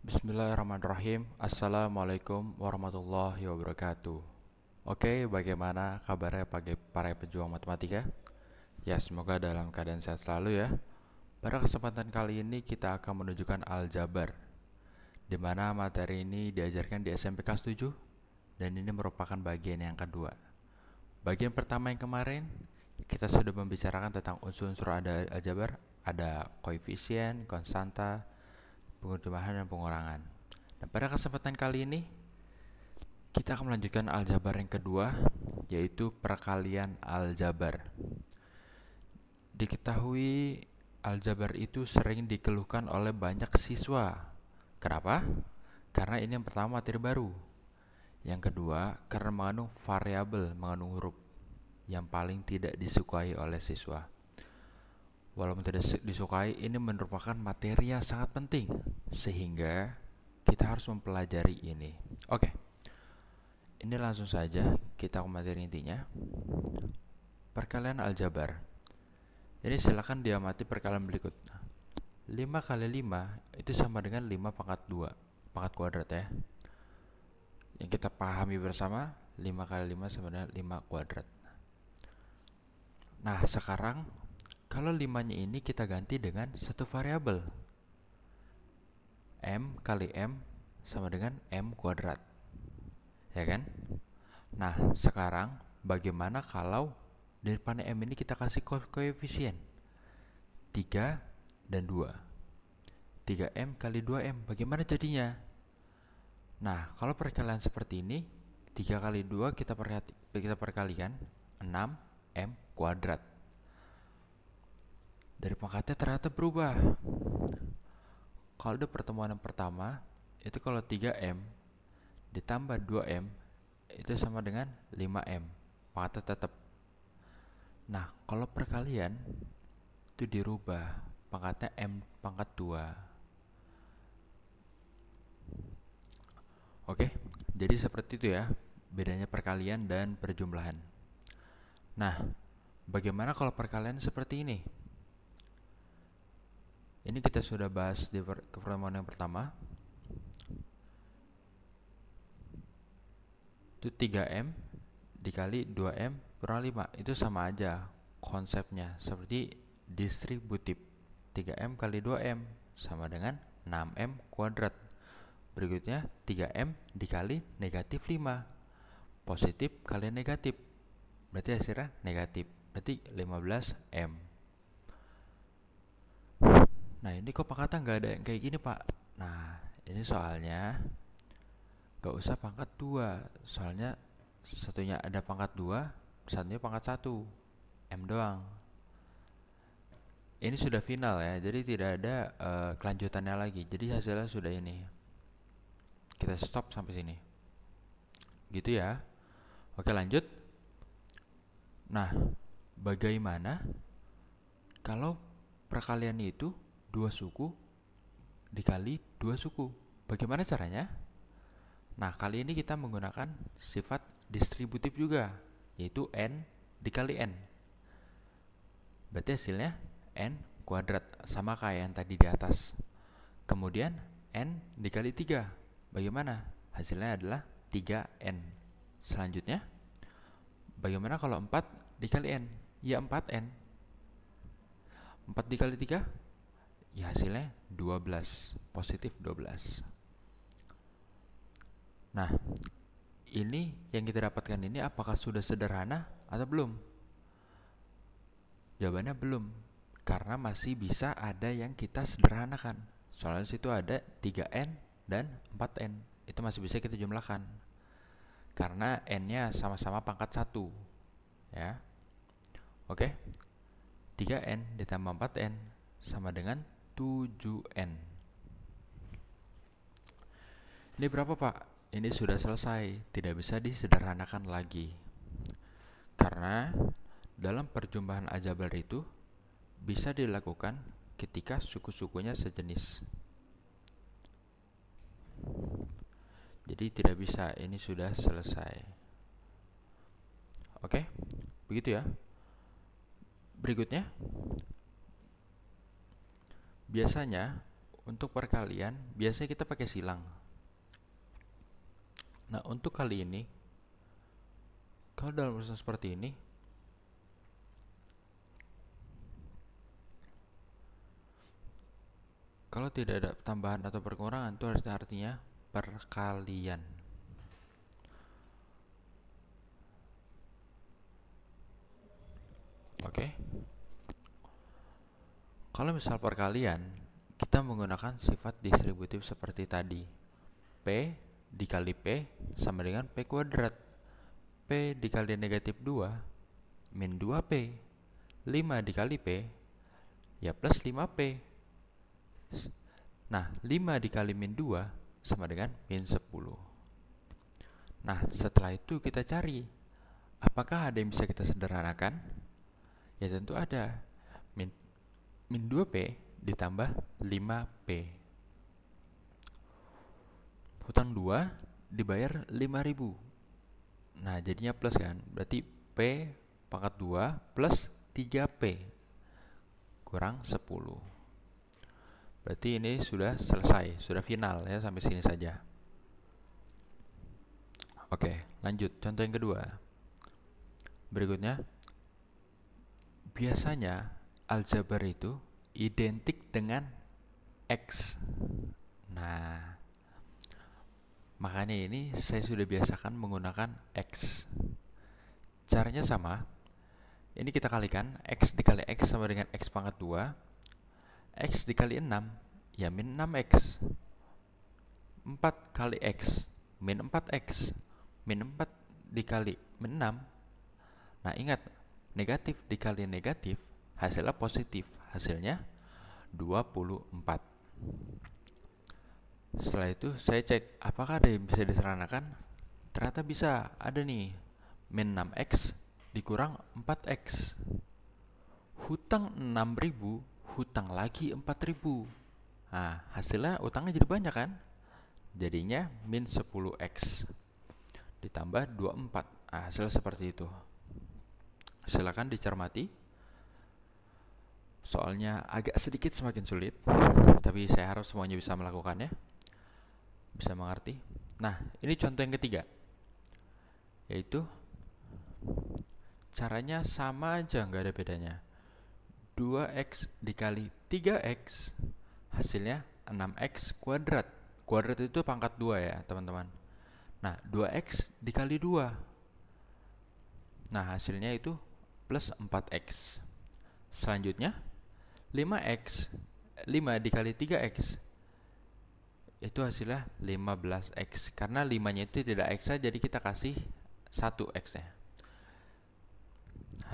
Bismillahirrahmanirrahim. Assalamualaikum warahmatullahi wabarakatuh. Oke, bagaimana kabarnya bagi para pejuang matematika? Ya, semoga dalam keadaan sehat selalu ya. Pada kesempatan kali ini kita akan menunjukkan aljabar, di mana materi ini diajarkan di SMP kelas 7 dan ini merupakan bagian yang kedua. Bagian pertama yang kemarin kita sudah membicarakan tentang unsur-unsur ada aljabar, ada koefisien, konstanta, pengurangan dan pengurangan. Dan pada kesempatan kali ini kita akan melanjutkan aljabar yang kedua, yaitu perkalian aljabar. Diketahui aljabar itu sering dikeluhkan oleh banyak siswa. Kenapa? Karena ini yang pertama materi baru. Yang kedua, karena mengandung variabel, mengandung huruf yang paling tidak disukai oleh siswa. Walaupun tidak disukai, ini merupakan materi yang sangat penting, sehingga kita harus mempelajari ini. Oke, ini langsung saja kita ke materi intinya. Perkalian aljabar. Jadi silakan diamati perkalian berikut. 5 kali 5 itu sama dengan 5 pangkat 2, pangkat kuadrat ya. Yang kita pahami bersama, 5 kali 5 sama dengan 5 kuadrat. Nah, sekarang kalau 5-nya ini kita ganti dengan satu variabel. M kali M sama dengan M kuadrat. Ya kan? Nah, sekarang bagaimana kalau di depan M ini kita kasih koefisien 3 dan 2. 3M kali 2M, bagaimana jadinya? Nah, kalau perkalian seperti ini, 3 kali 2 kita perkalikan 6M kuadrat. Dari pangkatnya ternyata berubah. Kalau di pertemuan yang pertama, itu kalau 3M ditambah 2M itu sama dengan 5M. Pangkatnya tetap. Nah, kalau perkalian itu dirubah, pangkatnya M pangkat 2. Oke, jadi seperti itu ya bedanya perkalian dan perjumlahan. Nah, bagaimana kalau perkalian seperti ini? Ini kita sudah bahas di pertemuan yang pertama. Itu 3M dikali 2M kurang 5. Itu sama aja konsepnya, seperti distributif. 3M kali 2M sama dengan 6M kuadrat. Berikutnya 3M dikali negatif 5. Positif kali negatif, berarti hasilnya negatif. Berarti 15M. Nah, ini kok pangkatnya nggak ada yang kayak gini, Pak? Nah, ini soalnya nggak usah pangkat 2. Soalnya satunya ada pangkat 2, satunya pangkat 1. M doang. Ini sudah final ya, jadi tidak ada kelanjutannya lagi. Jadi hasilnya sudah ini. Kita stop sampai sini. Gitu ya. Oke, lanjut. Nah, bagaimana kalau perkalian itu 2 suku dikali 2 suku? Bagaimana caranya? Nah, kali ini kita menggunakan sifat distributif juga, yaitu N dikali N. Berarti hasilnya N kuadrat, sama kayak yang tadi di atas. Kemudian N dikali 3. Bagaimana? Hasilnya adalah 3N. Selanjutnya, bagaimana kalau 4 dikali N? Ya 4N. 4 dikali 3? Ya hasilnya 12. Positif 12. Nah, ini yang kita dapatkan ini apakah sudah sederhana atau belum? Jawabannya belum. Karena masih bisa ada yang kita sederhanakan. Soalnya situ ada 3N dan 4N. Itu masih bisa kita jumlahkan. Karena N-nya sama-sama pangkat 1. Ya. Oke. 3N ditambah 4N sama dengan 7N. Ini berapa, Pak? Ini sudah selesai. Tidak bisa disederhanakan lagi. Karena dalam perjumlahan aljabar itu bisa dilakukan ketika suku-sukunya sejenis. Jadi tidak bisa, ini sudah selesai. Oke, begitu ya. Berikutnya, biasanya Untuk perkalian biasanya kita pakai silang. Nah, untuk kali ini kalau dalam urusan seperti ini, kalau tidak ada tambahan atau perkurangan itu artinya perkalian. Oke. Kalau misal perkalian, kita menggunakan sifat distributif seperti tadi. P dikali P sama dengan P kuadrat. P dikali negatif 2 min 2P. 5 dikali P ya plus 5P. Nah, 5 dikali min 2 sama dengan min 10. Nah, setelah itu kita cari apakah ada yang bisa kita sederhanakan? Ya tentu ada. Min 2P ditambah 5P. Hutang 2 dibayar 5.000. Nah, jadinya plus kan? Berarti P pangkat 2 plus 3P kurang 10. Berarti ini sudah selesai, sudah final ya, sampai sini saja. Oke, lanjut contoh yang kedua. Berikutnya, biasanya aljabar itu identik dengan X. Nah, makanya ini saya sudah biasakan menggunakan X. Caranya sama. Ini kita kalikan, X dikali X sama dengan X pangkat 2. X dikali 6, ya min 6X. 4 kali X, min 4X. Min 4 dikali min 6. Nah, ingat, negatif dikali negatif, hasilnya positif. Hasilnya 24. Setelah itu saya cek apakah ada yang bisa disederhanakan. Ternyata bisa, ada nih. Min 6X dikurang 4X. Hutang 6.000, hutang lagi 4.000. Nah, hasilnya utangnya jadi banyak kan? Jadinya min 10X ditambah 24. Nah, hasilnya seperti itu. Silakan dicermati. Soalnya agak sedikit semakin sulit, tapi saya harap semuanya bisa melakukannya, bisa mengerti. Nah, ini contoh yang ketiga, yaitu caranya sama aja, nggak ada bedanya. 2X dikali 3X, hasilnya 6X kuadrat. Kuadrat itu pangkat 2 ya teman-teman. Nah, 2X dikali 2. Nah, hasilnya itu plus 4X. Selanjutnya 5X, 5 dikali 3X, itu hasilnya 15X. Karena 5-nya itu tidak X, jadi kita kasih 1X nya.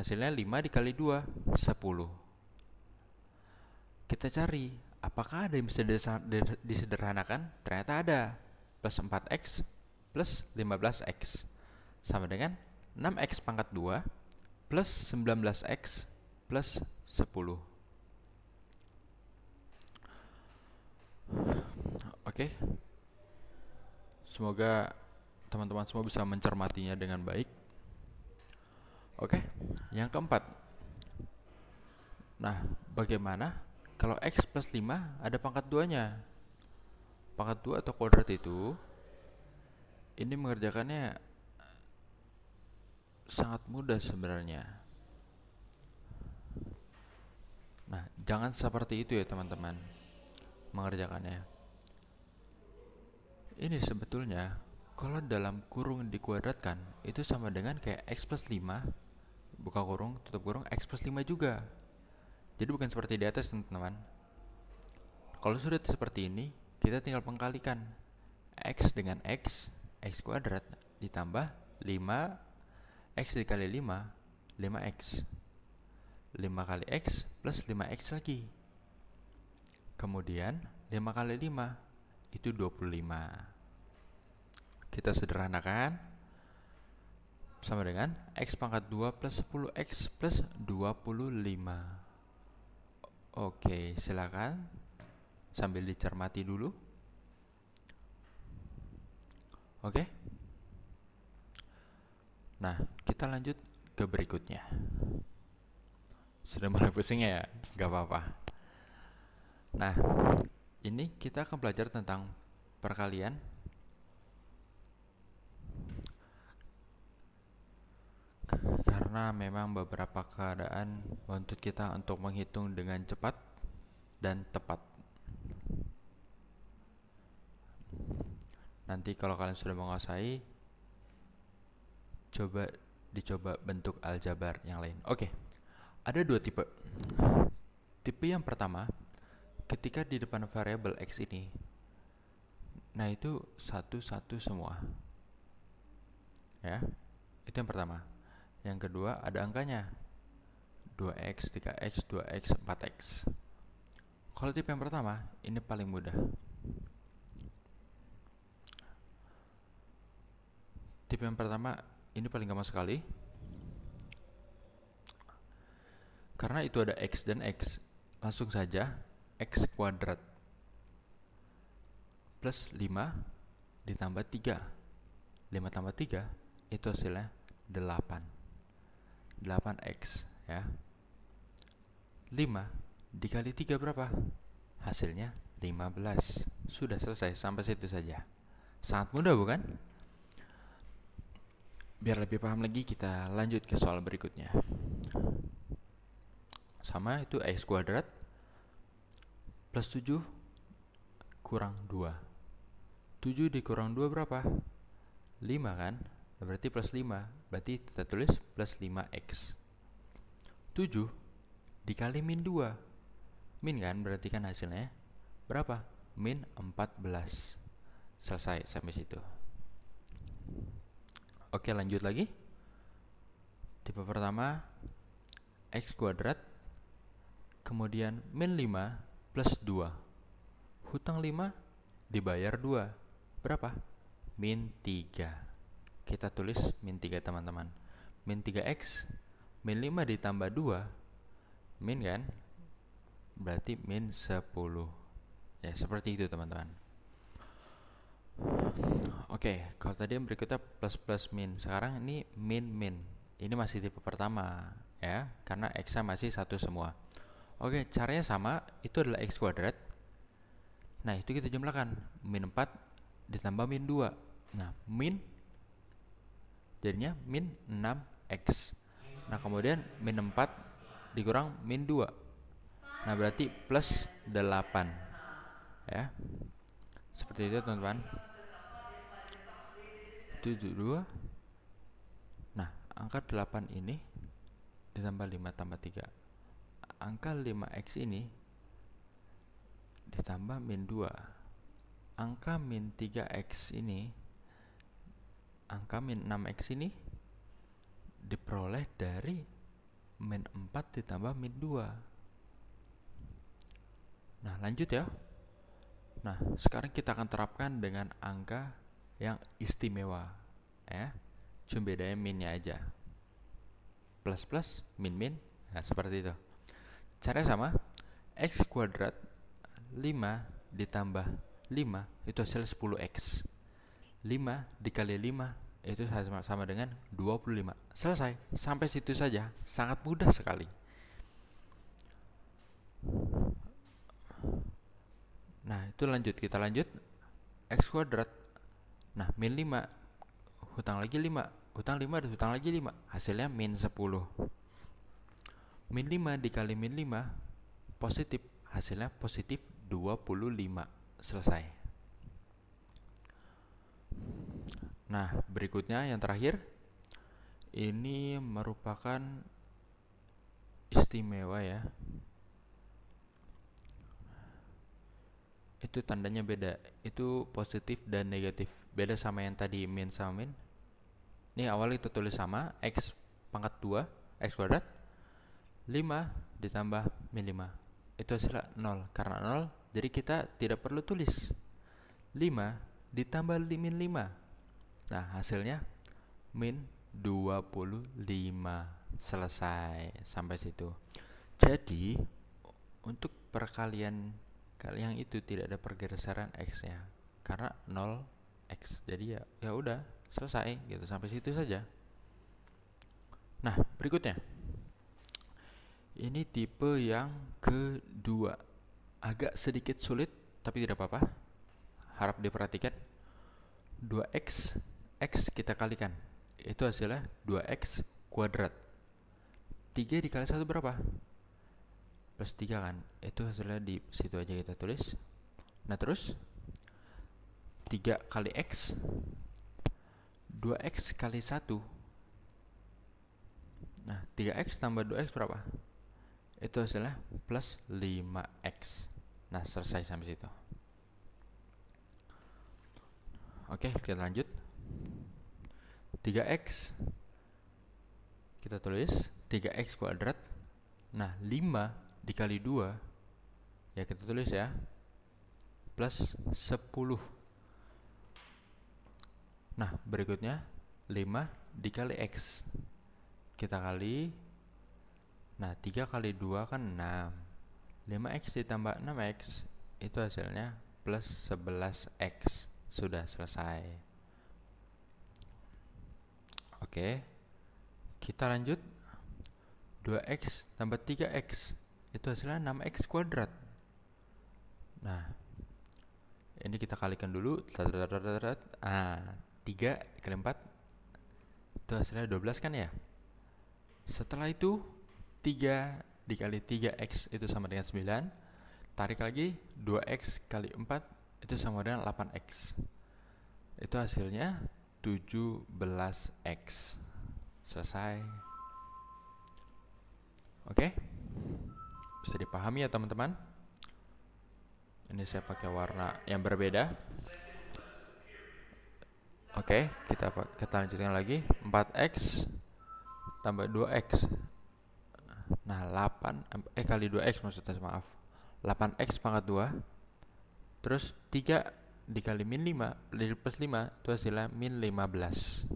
Hasilnya 5 dikali 2, 10. Kita cari apakah ada yang bisa disederhanakan. Ternyata ada. Plus 4X plus 15X sama dengan 6X pangkat 2 plus 19X plus 10. Oke. Semoga teman-teman semua bisa mencermatinya dengan baik. Oke, yang keempat. Nah, bagaimana kalau X plus 5 ada pangkat 2-nya? Pangkat 2 atau kuadrat itu, ini mengerjakannya sangat mudah sebenarnya. Nah, jangan seperti itu ya teman-teman mengerjakannya. Ini sebetulnya kalau dalam kurung dikuadratkan itu sama dengan kayak X plus 5 buka kurung tutup kurung X plus 5 juga. Jadi bukan seperti di atas teman-teman. Kalau sudah seperti ini, kita tinggal pengkalikan X dengan X kuadrat ditambah 5 X dikali 5, 5X. 5 kali X plus 5X lagi. Kemudian 5 kali 5 itu 25. Kita sederhanakan sama dengan X pangkat 2 plus 10X plus 25. Oke, silakan sambil dicermati dulu. Oke. Nah, kita lanjut ke berikutnya. Sudah mulai pusing ya? Gak apa-apa. Nah, Ini kita akan belajar tentang perkalian. Karena memang beberapa keadaan menuntut kita untuk menghitung dengan cepat dan tepat. Nanti kalau kalian sudah menguasai, dicoba bentuk aljabar yang lain. Oke, ada dua tipe. Tipe yang pertama, ketika di depan variabel x ini, nah itu satu-satu semua. Ya, itu yang pertama. Yang kedua ada angkanya 2x, 3x, 2x, 4x. Kalau tipe yang pertama, ini paling mudah. Tipe yang pertama, ini paling gampang sekali. Karena itu ada x dan x. Langsung saja, x kuadrat plus 5 ditambah 3. 5 tambah 3, itu hasilnya 8. 8x ya. 5 dikali 3 berapa? Hasilnya 15. Sudah selesai, sampai situ saja. Sangat mudah bukan? Biar lebih paham lagi, kita lanjut ke soal berikutnya. Sama, itu x kuadrat plus 7 kurang 2. 7 dikurang 2 berapa? 5 kan? Berarti plus 5. Berarti kita tulis plus 5x. 7 dikali min 2. Min kan? Berarti kan hasilnya berapa? Min 14. Selesai sampai situ. Oke, lanjut lagi. Tipe pertama, x kuadrat, kemudian min 5 plus 2. Hutang 5 dibayar 2. Berapa? Min 3. Kita tulis min 3 teman-teman. Min 3x, min 5 ditambah 2, min kan? Berarti min 10. Ya, seperti itu teman-teman. Oke, kalau tadi yang berikutnya plus plus min. Sekarang ini min min. Ini masih tipe pertama ya, karena x-nya masih satu semua. Oke, caranya sama, itu adalah x kuadrat. Nah, itu kita jumlahkan. Min 4 ditambah min 2. Nah, min jadinya min 6x. Nah, kemudian min 4 dikurang min 2. Nah, berarti plus 8. Ya. Seperti itu, teman-teman. 72. Nah, angka 8 ini ditambah 5 tambah 3. Angka 5x ini ditambah min 2. Angka min 3x ini, angka min 6x ini diperoleh dari min 4 ditambah min 2. Nah, lanjut ya. Nah, sekarang kita akan terapkan dengan angka yang istimewa ya. Cuma bedanya minnya aja. Plus plus, min min. Nah, seperti itu. Caranya sama. X kuadrat 5 ditambah 5 itu hasil 10x. 5 dikali 5 itu sama dengan 25. Selesai, sampai situ saja. Sangat mudah sekali. Nah, itu lanjut, kita lanjut. X kuadrat. Nah, min 5, hutang lagi 5, hutang 5 dan hutang lagi 5, hasilnya min 10. Min 5 dikali min 5 positif, hasilnya positif 25. Selesai. Nah, berikutnya yang terakhir, ini merupakan istimewa ya. Itu tandanya beda. Itu positif dan negatif. Beda sama yang tadi min sama min. Ini awalnya kita tulis sama, x pangkat 2, x kuadrat 5 ditambah min 5. Itu hasilnya 0. Karena 0, jadi kita tidak perlu tulis 5 ditambah min 5. Nah, hasilnya min 25. Selesai sampai situ. Jadi, untuk perkalian yang itu tidak ada pergeseran x-nya karena 0x. Jadi ya udah selesai gitu, sampai situ saja. Nah, berikutnya. Ini tipe yang kedua. Agak sedikit sulit tapi tidak apa-apa. Harap diperhatikan. 2x, x kita kalikan. Itu hasilnya 2x kuadrat. 3 dikali 1 berapa? Plus 3 kan. Itu hasilnya di situ aja kita tulis. Nah terus 3 kali x, 2x kali 1. Nah 3x tambah 2x berapa? Itu hasilnya plus 5x. Nah selesai sampai situ. Oke, kita lanjut. 3x kita tulis 3x kuadrat. Nah 5 dikali 2 ya kita tulis ya plus 10. Nah berikutnya 5 dikali x kita kali. Nah 3 kali 2 kan 6. 5x ditambah 6x itu hasilnya plus 11x. Sudah selesai. Oke, kita lanjut. 2x tambah 3x itu hasilnya 6x kuadrat. Nah ini kita kalikan dulu. 3 kali 4 itu hasilnya 12 kan ya. Setelah itu 3 dikali 3x itu sama dengan 9. Tarik lagi 2x kali 4 itu sama dengan 8x. Itu hasilnya 17x. Selesai. Oke, bisa dipahami ya teman-teman. Ini saya pakai warna yang berbeda. Oke, kita lanjutkan lagi. 4x tambah 2x. Nah 8 kali 2x maksudnya, maaf. 8x pangkat 2. Terus 3 dikali min 5 plus 5 itu hasilnya min 15.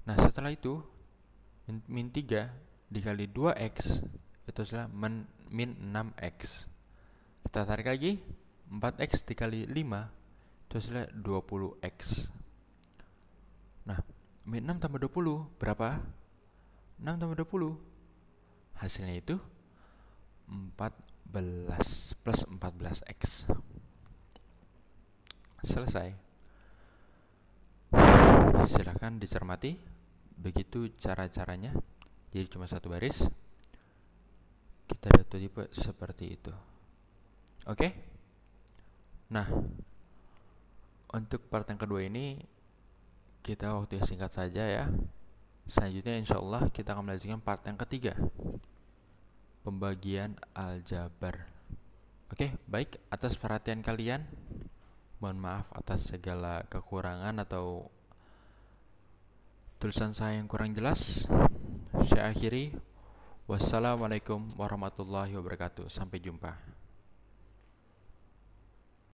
Nah setelah itu min 3 dikali 2x itu hasilnya min 6x. Kita tarik lagi 4x dikali 5 itu hasilnya 20x. Nah min 6 tambah 20 berapa? 6 tambah 20 hasilnya itu 14 plus 14x. Selesai. Silahkan dicermati. Begitu cara-caranya. Jadi cuma satu baris. Kita dapat tipe seperti itu. Oke. Nah, untuk part yang kedua ini kita waktu yang singkat saja ya. Selanjutnya insya Allah kita akan melanjutkan part yang ketiga, pembagian aljabar. Oke, baik. Atas perhatian kalian, mohon maaf atas segala kekurangan atau tulisan saya yang kurang jelas. Saya akhiri. Wassalamualaikum warahmatullahi wabarakatuh. Sampai jumpa.